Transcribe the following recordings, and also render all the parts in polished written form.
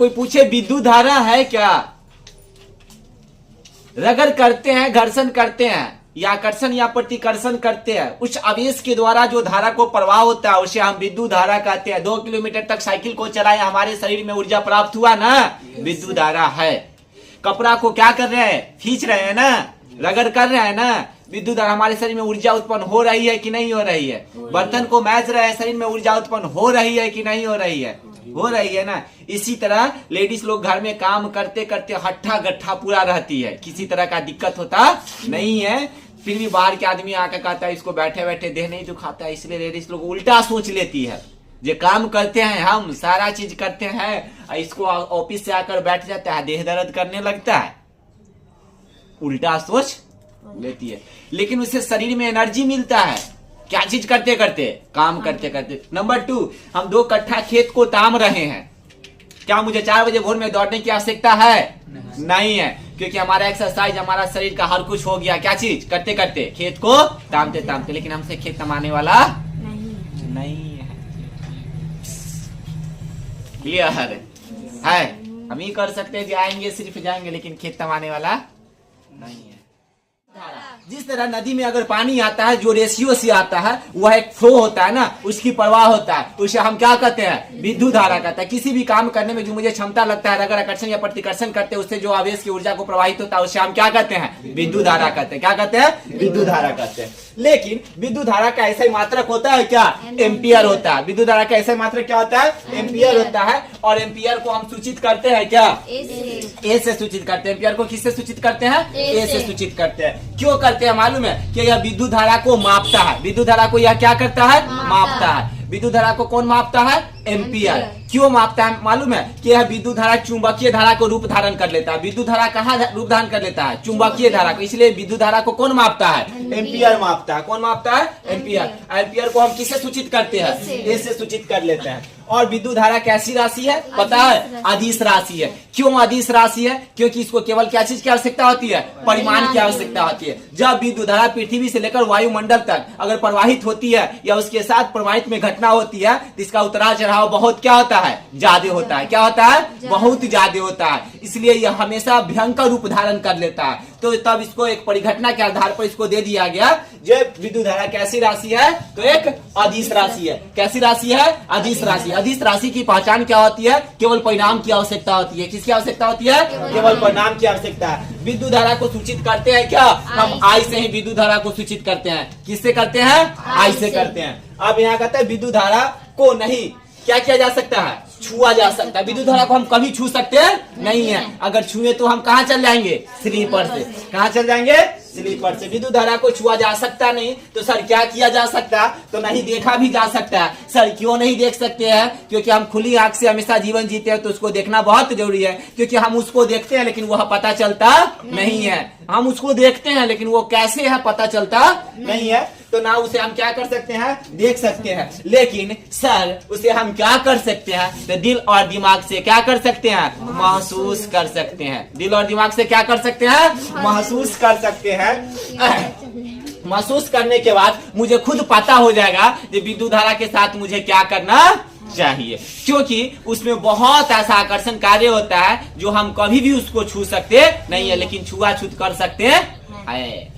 कोई पूछे विद्युत धारा है क्या? रगड़ करते हैं, घर्षण करते हैं या आकर्षण या प्रतिकर्षण करते हैं, उस आवेश के द्वारा जो धारा को प्रवाह होता है उसे हम विद्युत धारा कहते हैं। 2 किलोमीटर तक साइकिल को चलाए, हमारे शरीर में ऊर्जा प्राप्त हुआ ना, विद्युत धारा है। कपड़ा को क्या कर रहे हैं? खींच रहे हैं ना, रगड़ कर रहे हैं ना, विद्युत धारा हमारे शरीर में ऊर्जा उत्पन्न हो रही है कि नहीं हो रही है? बर्तन को मैज रहे हैं, शरीर में ऊर्जा उत्पन्न हो रही है कि नहीं हो रही है? हो रही है ना। इसी तरह लेडीज लोग घर में काम करते करते हट्ठा गट्ठा पूरा रहती है, किसी तरह का दिक्कत होता नहीं है, फिर भी बाहर के आदमी आकर कहता है इसको बैठे बैठे देह नहीं दुखाता है। इसलिए लेडीज लोग उल्टा सोच लेती है, जो काम करते हैं हम सारा चीज करते हैं, इसको ऑफिस से आकर बैठ जाता है, देह दर्द करने लगता है, उल्टा सोच लेती है। लेकिन उससे शरीर में एनर्जी मिलता है, क्या चीज करते करते, काम करते करते। नंबर 2, हम 2 कट्ठा खेत को ताम रहे हैं, क्या मुझे 4 बजे भोर में दौड़ने की आवश्यकता है? नहीं है, क्योंकि हमारा एक्सरसाइज, हमारा शरीर का हर कुछ हो गया, क्या चीज करते करते, खेत को तामते तामते। लेकिन हमसे खेत तमाने वाला नहीं है। क्लियर है? हम ही कर सकते हैं, जाएंगे सिर्फ जाएंगे, लेकिन खेत तमाने वाला नहीं है। जिस तरह नदी में अगर पानी आता है, जो रेशियो से आता है, वह एक फ्लो होता है ना, उसकी प्रवाह होता है, उसे हम क्या कहते हैं? विद्युत धारा कहते हैं। किसी भी काम करने में जो मुझे क्षमता लगता है, अगर आकर्षण या प्रतिकर्षण करते हैं, उससे जो आवेश की ऊर्जा को प्रवाहित होता है, उसे हम क्या कहते हैं? विद्युत धारा कहते हैं। क्या कहते हैं? विद्युत धारा कहते हैं। लेकिन विद्युत धारा का ऐसा ही मात्रक होता है क्या? एम्पियर होता है। विद्युत धारा का ऐसा मात्रक क्या होता है? एम्पियर होता है। और एम्पियर को हम सूचित करते हैं क्या? ए से सूचित करते हैं। एम्पियर को किससे सूचित करते हैं? ए से सूचित करते हैं। क्यों करते हैं मालूम है? कि यह विद्युत धारा को मापता है। विद्युत धारा को यह क्या करता है? मापता है। विद्युत धारा को कौन मापता है? एम्पियर। क्यों मापता है मालूम है? कि यह विद्युत धारा चुंबकीय धारा को रूप धारण कर लेता है। विद्युत धारा कहाँ रूप धारण कर लेता है? चुंबकीय धारा को। इसलिए विद्युत धारा को कौन मापता है? एम्पियर मापता है। कौन मापता है? एम्पियर। एम्पियर को हम किससे सूचित करते हैं? ए से सूचित कर लेते हैं। और विद्युत धारा कैसी राशि है पता है? अदिश राशि है। क्यों अदिश राशि है? क्योंकि इसको केवल क्या चीज की आवश्यकता होती है? परिमाण की आवश्यकता होती है। जब विद्युत धारा पृथ्वी से लेकर वायुमंडल तक अगर प्रवाहित होती है या उसके साथ प्रवाहित में घटना होती है, तो इसका उतार चढ़ाव बहुत क्या होता है? ज्यादा होता है। क्या होता है? बहुत ज्यादा होता है। इसलिए यह हमेशा भयंकर रूप धारण कर लेता है। तो तब इसको एक परिघटना के आधार पर इसको दे दिया गया, जब विद्युत धारा कैसी राशि है? तो एक अदिश राशि है। कैसी राशि है? अदिश राशि। अदिश राशि की पहचान क्या होती है? केवल परिणाम की आवश्यकता होती है। किसकी आवश्यकता होती है? केवल परिणाम की आवश्यकता है। विद्युत धारा को सूचित करते हैं क्या? हम आई से ही विद्युत धारा को सूचित करते हैं। किससे करते हैं? आई से करते हैं। अब यहाँ कहते हैं विद्युत धारा को नहीं क्या किया जा सकता है? छुआ जा सकता है। विद्युत धारा को हम कभी छू सकते हैं नहीं है। अगर छुए तो हम कहाँ चल जाएंगे? स्लीपर से। कहाँ चल जाएंगे? स्लीपर से। विद्युत धारा को छुआ जा सकता नहीं, तो सर क्या किया जा सकता? तो नहीं देखा भी जा सकता है। सर क्यों नहीं देख सकते हैं? क्योंकि हम खुली आंख से हमेशा जीवन जीते हैं, तो उसको देखना बहुत जरूरी है। क्योंकि हम उसको देखते हैं लेकिन वह पता चलता नहीं है। हम उसको देखते हैं लेकिन वो कैसे है पता चलता नहीं है। तो ना उसे हम क्या कर सकते हैं? देख सकते हैं। लेकिन सर उसे हम क्या कर सकते हैं? तो दिल और दिमाग से क्या कर सकते हैं? महसूस कर सकते हैं। दिल और दिमाग से क्या कर सकते हैं? महसूस कर सकते हैं। महसूस करने के बाद मुझे खुद पता हो जाएगा कि विद्युत धारा के साथ मुझे क्या करना चाहिए, क्योंकि उसमें बहुत ऐसा आकर्षण कार्य होता है जो हम कभी भी उसको छू सकते नहीं है, लेकिन छुआछूत कर सकते हैं।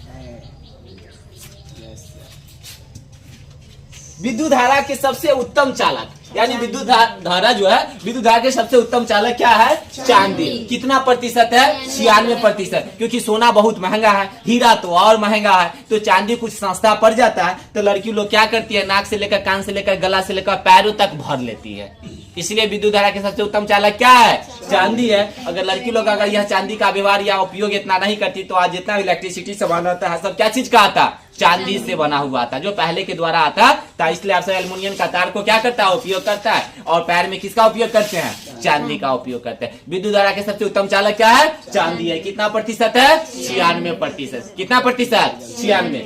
विद्युत धारा के सबसे उत्तम चालक, यानी विद्युत धारा जो है, विद्युत धारा के सबसे उत्तम चालक क्या है? चांदी। कितना प्रतिशत है? 96%। क्योंकि सोना बहुत महंगा है, हीरा तो और महंगा है, तो चांदी कुछ सस्ता पड़ जाता है। तो लड़की लोग क्या करती है? नाक से लेकर कान से लेकर गला से लेकर पैरों तक भर लेती है। इसलिए विद्युत धारा के सबसे उत्तम चालक क्या है? चांदी है। अगर लड़की लोग अगर यह चांदी का व्यवहार या उपयोग इतना नहीं करती, तो आज जितना इलेक्ट्रिसिटी से बना होता है सब क्या चीज का आता? चांदी से बना हुआ था, जो पहले के द्वारा आता था। इसलिए आप सब एल्युमिनियम का तार को क्या करता है? उपयोग करता है। और पैर में किसका उपयोग करते हैं? चांदी का उपयोग करते हैं। विद्युत धारा के सबसे उत्तम चालक क्या है? चांदी है। कितना प्रतिशत है? 96%। कितना प्रतिशत? 96।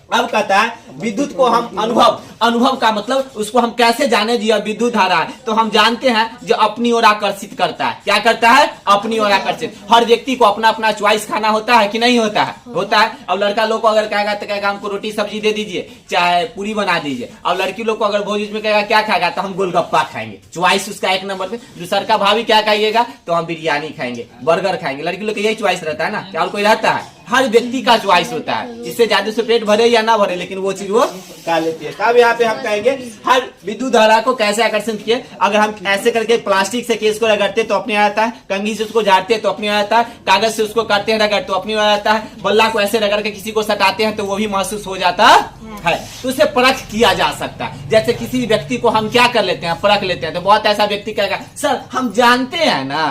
अब कहता है विद्युत को हम अनुभव का मतलब उसको हम कैसे जाने जी विद्युत धारा है, तो हम जानते हैं जो अपनी ओर आकर्षित करता है। क्या करता है? अपनी ओर आकर्षित। हर व्यक्ति को अपना अपना चॉइस खाना होता है कि नहीं होता है? होता है। अब लड़का लोग को अगर कहेगा तो कहेगा हमको रोटी सब्जी दे दीजिए, चाहे पूरी बना दीजिए। अब लड़की लोग को अगर भोज में कहेगा क्या खाएगा, तो हम गोलगप्पा खाएंगे। चॉइस उसका एक नंबर पे। दूसरा का भाभी क्या खाइएगा, तो हम बिरयानी खाएंगे, बर्गर खाएंगे। लड़की लोग का यही चॉइस रहता है ना, क्या और कोई रहता है? हर व्यक्ति का चॉइस होता है, इससे ज्यादा से पेट भरे या ना भरे, लेकिन वो चीज वो खा लेती है। अब यहाँ पे हम कहेंगे हर विद्युत धारा को कैसे आकर्षण किए। अगर हम ऐसे करके प्लास्टिक से केस को रगड़ते तो अपने आता है, कंघी से उसको झाड़ते तो अपने आता है, कागज से उसको काटते हैं रगड़ तो अपने आता है, बल्ला को ऐसे रगड़ के किसी को सटाते हैं तो वो भी महसूस हो जाता है। तो उसे परख किया जा सकता है। जैसे किसी व्यक्ति को हम क्या कर लेते हैं, परख लेते हैं। तो बहुत ऐसा व्यक्ति कहेगा सर हम जानते हैं ना,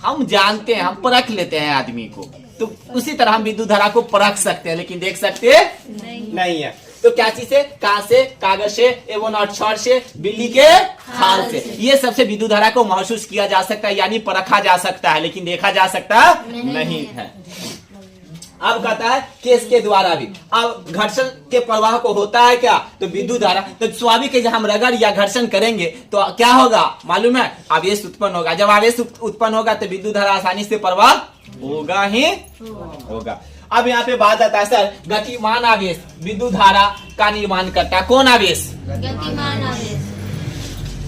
हम जानते हैं, हम परख लेते हैं आदमी को। तो उसी तरह हम विद्युत धारा को परख सकते हैं, लेकिन देख सकते नहीं है। तो क्या चीज से? कहां से? कागज से एवं अक्षर से, बिल्ली के खाल से। ये सबसे विद्युत धारा को महसूस किया जा सकता है, यानी परखा जा सकता है, लेकिन देखा जा सकता नहीं है। अब कहता है केस के द्वारा भी। अब घर्षण के प्रवाह को होता है क्या, तो विद्युत धारा। तो स्वाभाविक है जब हम रगड़ या घर्षण करेंगे तो क्या होगा मालूम है? आवेश उत्पन्न होगा। जब आवेश उत्पन्न होगा तो विद्युत धारा आसानी से प्रवाह होगा ही होगा। अब यहाँ पे बात आता है सर गतिमान आवेश विद्युत धारा का निर्माण करता है। कौन आवेश? गतिमान आवेश।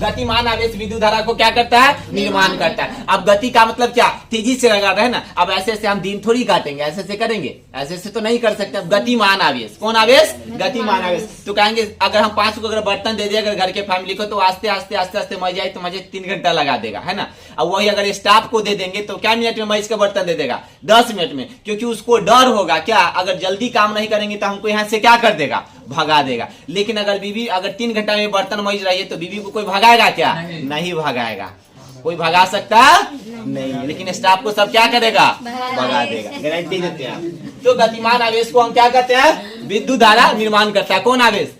गतिमान आवेश विद्युत धारा को क्या करता है? निर्माण करता है। अब गति का मतलब क्या? तेजी से रगड़ रहे हैं ना। अब ऐसे ऐसे हम दिन थोड़ी काटेंगे, ऐसे ऐसे करेंगे, ऐसे ऐसे तो नहीं कर सकते। अब गतिमान आवेश। कौन आवेश? गतिमान आवेश। तो कहेंगे अगर हम 5 को अगर बर्तन दे दिया अगर घर के फैमिली को, तो आस्ते आस्ते आस्ते आस्ते मज जाए तो मुझे 3 घंटा लगा देगा, है ना। अब वही अगर स्टाफ को दे देंगे तो क्या मिनट में मज का बर्तन दे देगा? 10 मिनट में। क्योंकि उसको डर होगा क्या, अगर जल्दी काम नहीं करेंगे तो हमको यहाँ से क्या कर देगा? भगा देगा। लेकिन अगर बीवी अगर 3 घंटा में बर्तन मज रही है तो बीवी को कोई भगाएगा क्या? नहीं भगाएगा। कोई भगा सकता नहीं, लेकिन स्टाफ को सब क्या करेगा? भगा देगा। गारंटी देते हैं। तो गतिमान आवेश को हम क्या कहते हैं? विद्युत धारा निर्माण करता है। कौन आवेश?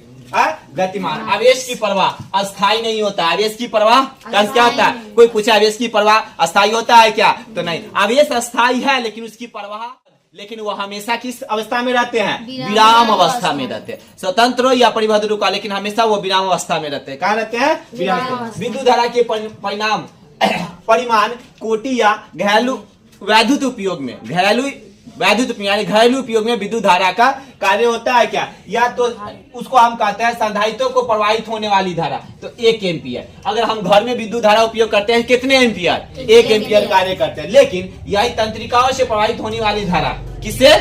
गतिमान। आवेश की प्रवाह अस्थायी नहीं होता। आवेश की प्रवाह क्या होता है? कोई पूछे आवेश की प्रवाह अस्थायी होता है क्या, तो नहीं। आवेश अस्थायी है लेकिन उसकी प्रवाह, लेकिन वो हमेशा किस अवस्था में रहते हैं? विराम अवस्था में रहते हैं। स्वतंत्र या परिबद्ध का, लेकिन हमेशा वो विराम अवस्था में रहते हैं। कहाँ रहते हैं? विराम। विद्युत धारा के परिणाम परिमाण कोटि या घरेलू वैद्युत उपयोग में, घरेलू वैद्युत उपयोग यानी घरेलू उपयोग में विद्युत धारा का कार्य होता है क्या? या तो उसको हम कहते हैं संधारित्रों को प्रवाहित होने वाली धारा, तो 1 एम्पियर। अगर हम घर में विद्युत धारा उपयोग करते हैं कितने एम्पियर? 1 एम्पियर कार्य करते हैं। लेकिन यही तंत्रिकाओं से प्रवाहित होने वाली धारा किससे?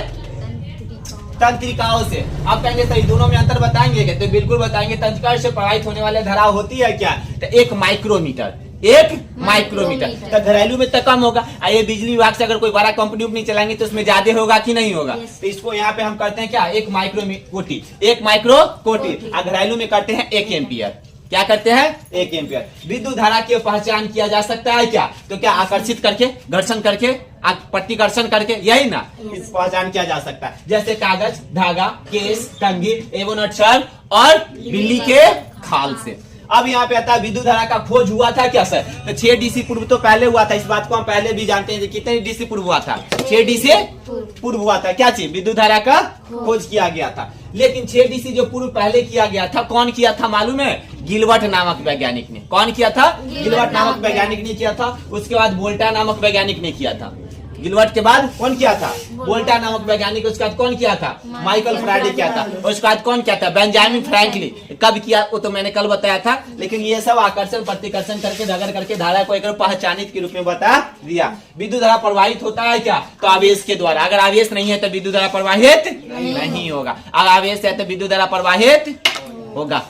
तंत्रिकाओं से। आप कहेंगे सही दोनों में अंतर बताएंगे क्या? तो बिल्कुल बताएंगे। तंत्रिकाओं से प्रवाहित होने वाली धारा होती है क्या? तो 1 माइक्रोमीटर। 1 माइक्रोमीटर। तो घरेलू में तो कम होगा। ये बिजली विभाग से अगर कोई बड़ा कंपनी नहीं चलाएंगे तो उसमें ज्यादा होगा कि नहीं होगा? तो इसको यहाँ पे हम करते हैं क्या? 1 माइक्रो कोटि। 1 माइक्रो कोटि। घरेलू में करते हैं 1 एम्पियर। क्या करते हैं? 1 एम्पियर। विद्युत धारा की पहचान किया जा सकता है क्या? तो क्या आकर्षित करके, घर्षण करके, प्रतिकर्षण करके, यही ना इस पहचान किया जा सकता है। जैसे कागज, धागा, केस, कंघी एवं अक्षर और बिल्ली के खाल से। अब यहाँ पे आता है विद्युत धारा का खोज हुआ था क्या सर? तो 6 DC पूर्व तो पहले हुआ था। इस बात को हम पहले भी जानते हैं। कितने DC पूर्व हुआ था? 6 DC पूर्व हुआ था। क्या चीज? विद्युत धारा का खोज किया गया था। लेकिन 6 DC जो पूर्व पहले किया गया था, कौन किया था मालूम है? गिलबर्ट नामक वैज्ञानिक ने। कौन किया था? गिलबर्ट नामक वैज्ञानिक ने किया था। उसके बाद वोल्टा नामक वैज्ञानिक ने किया था। गिलबर्ट के बाद कौन किया था? वोल्टा नामक वैज्ञानिक। उसके बाद कौन किया था? माइकल फैराडे किया था। उसके बाद कौन किया था? Benjamin Franklin. कब किया वो तो मैंने कल बताया था। लेकिन ये सब आकर्षण प्रतिकर्षण करके रगड़ करके धारा को एक पहचानित के रूप में बता दिया। विद्युत धारा प्रवाहित होता है क्या? तो आवेश के द्वारा। अगर आवेश नहीं है तो विद्युत धारा प्रवाहित नहीं होगा। अगर आवेश है तो विद्युत धारा प्रवाहित होगा।